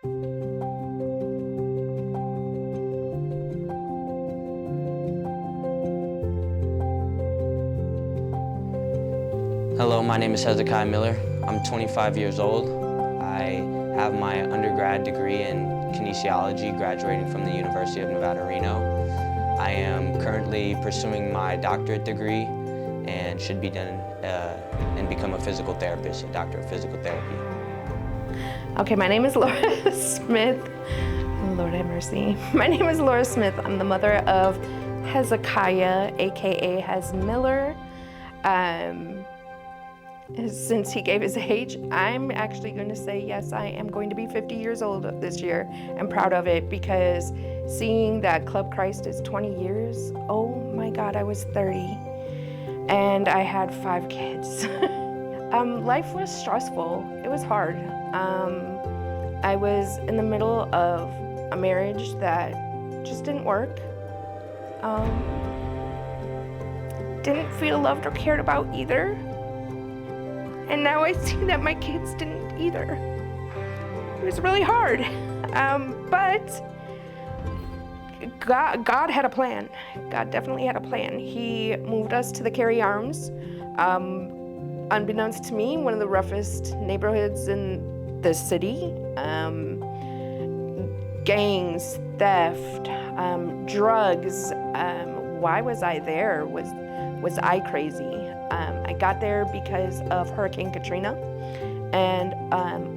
Hello, my name is Hezekiah Miller. I'm 25 years old. I have my undergrad degree in kinesiology, graduating from the University of Nevada, Reno. I am currently pursuing my doctorate degree and should be done and become a physical therapist, a doctor of physical therapy. Okay, my name is Laura Smith. Lord have mercy. My name is Laura Smith. I'm the mother of Hezekiah, AKA Hez Miller. Since he gave his age, I'm actually going to say yes, I am going to be 50 years old this year. I'm proud of it because seeing that Club Christ is 20 years, oh my God, I was 30 and I had 5 kids. Life was stressful. It was hard. I was in the middle of a marriage that just didn't work. Didn't feel loved or cared about either. And now I see that my kids didn't either. It was really hard. But God had a plan. God definitely had a plan. He moved us to the Cary Arms. Unbeknownst to me, one of the roughest neighborhoods in the city. Gangs, theft, drugs. Why was I there? Was I crazy? I got there because of Hurricane Katrina and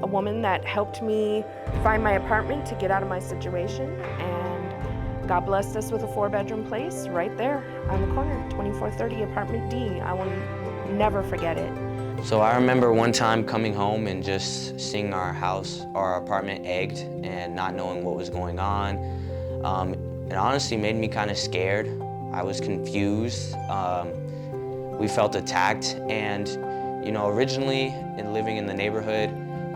a woman that helped me find my apartment to get out of my situation, and God blessed us with a 4-bedroom place right there on the corner, 2430 Apartment D. I will never forget it. So I remember one time coming home and just seeing our house, our apartment egged and not knowing what was going on. It honestly made me kind of scared. I was confused. We felt attacked, and originally in living in the neighborhood,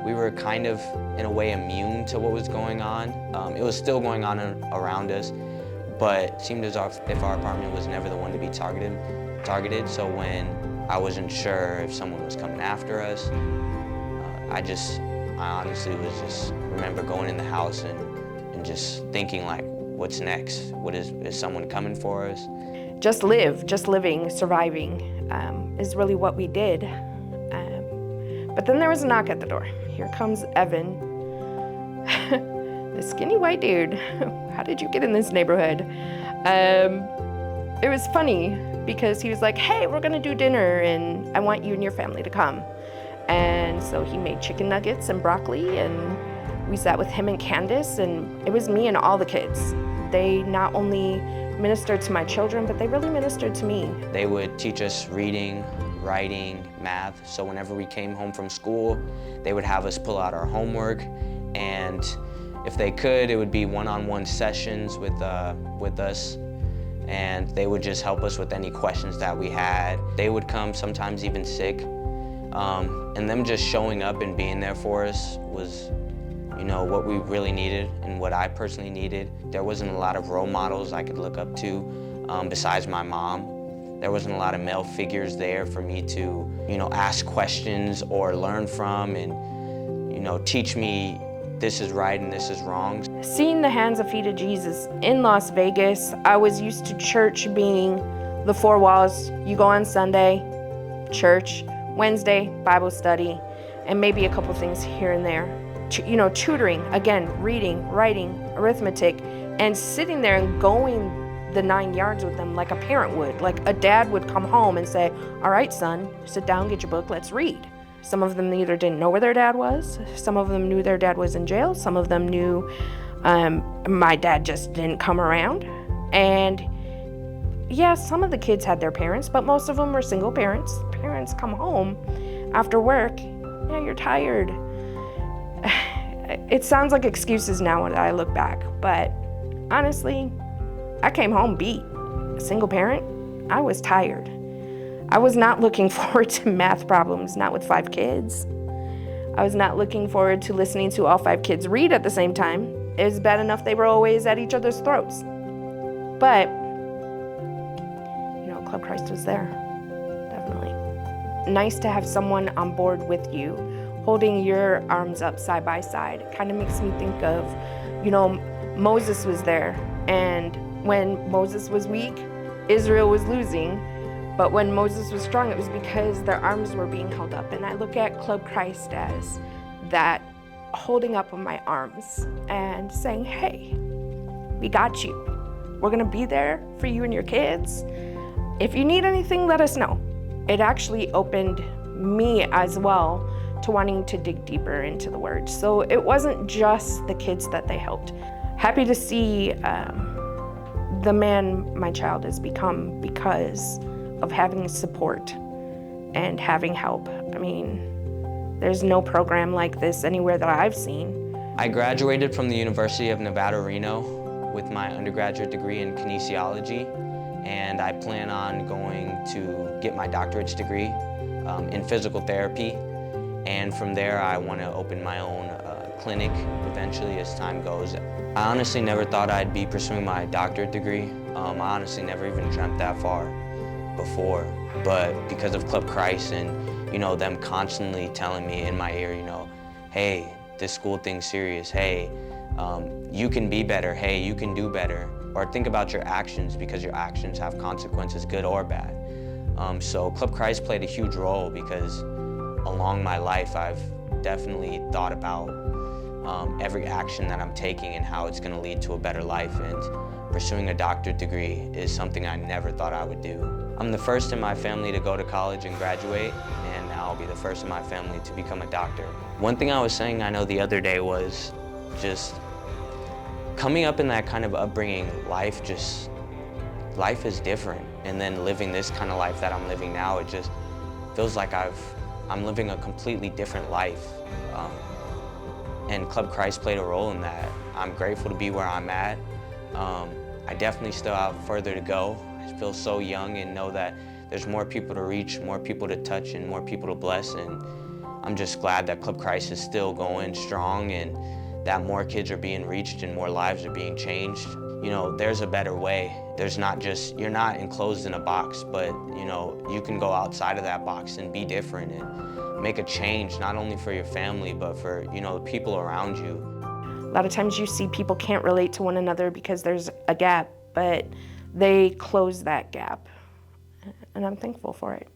we were kind of in a way immune to what was going on. It was still going on around us, but it seemed as if our apartment was never the one to be targeted. So when I wasn't sure if someone was coming after us, I honestly was just remember going in the house and just thinking like, what's next? Is someone coming for us? Just living, surviving is really what we did. But then there was a knock at the door. Here comes Evan, the skinny white dude. How did you get in this neighborhood? It was funny because he was like, hey, we're gonna do dinner and I want you and your family to come. And so he made chicken nuggets and broccoli, and we sat with him and Candace, and it was me and all the kids. They not only ministered to my children, but they really ministered to me. They would teach us reading, writing, math. So whenever we came home from school, they would have us pull out our homework, and if they could, it would be one-on-one sessions with us, and they would just help us with any questions that we had. They would come sometimes even sick, and them just showing up and being there for us was what we really needed and what I personally needed. There wasn't a lot of role models I could look up to besides my mom. There wasn't a lot of male figures there for me to, ask questions or learn from and, teach me this is right and this is wrong. Seeing the hands and feet of Jesus in Las Vegas, I was used to church being the 4 walls. You go on Sunday, church, Wednesday, Bible study, and maybe a couple things here and there. Tutoring, again, reading, writing, arithmetic, and sitting there and going the 9 yards with them like a parent would. Like a dad would come home and say, all right, son, sit down, get your book, let's read. Some of them either didn't know where their dad was, some of them knew their dad was in jail, some of them knew my dad just didn't come around. And yeah, some of the kids had their parents, but most of them were single parents. Parents come home after work, yeah, you're tired. It sounds like excuses now when I look back, but honestly, I came home beat. A single parent, I was tired. I was not looking forward to math problems, not with 5 kids. I was not looking forward to listening to all 5 kids read at the same time. It was bad enough they were always at each other's throats. But, Club Christ was there, definitely. Nice to have someone on board with you, holding your arms up side by side. It kind of makes me think of, Moses was there, and when Moses was weak, Israel was losing. But when Moses was strong, it was because their arms were being held up. And I look at Club Christ as that holding up of my arms and saying, hey, we got you. We're gonna be there for you and your kids. If you need anything, let us know. It actually opened me as well to wanting to dig deeper into the Word. So it wasn't just the kids that they helped. Happy to see the man my child has become because of having support and having help. I mean, there's no program like this anywhere that I've seen. I graduated from the University of Nevada, Reno with my undergraduate degree in kinesiology, and I plan on going to get my doctorate's degree in physical therapy. And from there, I want to open my own clinic eventually as time goes. I honestly never thought I'd be pursuing my doctorate degree. I honestly never even dreamt that far before. But because of Club Christ and, them constantly telling me in my ear, hey, this school thing's serious. Hey, you can be better. Hey, you can do better. Or think about your actions because your actions have consequences, good or bad. So Club Christ played a huge role because along my life, I've definitely thought about every action that I'm taking and how it's going to lead to a better life. And pursuing a doctorate degree is something I never thought I would do. I'm the first in my family to go to college and graduate, and now I'll be the first in my family to become a doctor. One thing I was saying, I know the other day, was just coming up in that kind of upbringing, life is different. And then living this kind of life that I'm living now, it just feels like I'm living a completely different life. And Club Christ played a role in that. I'm grateful to be where I'm at. I definitely still have further to go. I feel so young and know that there's more people to reach, more people to touch, and more people to bless. And I'm just glad that Club Christ is still going strong and that more kids are being reached and more lives are being changed. There's a better way. You're not enclosed in a box, but you can go outside of that box and be different and make a change, not only for your family, but for, the people around you. A lot of times you see people can't relate to one another because there's a gap, but they close that gap, and I'm thankful for it.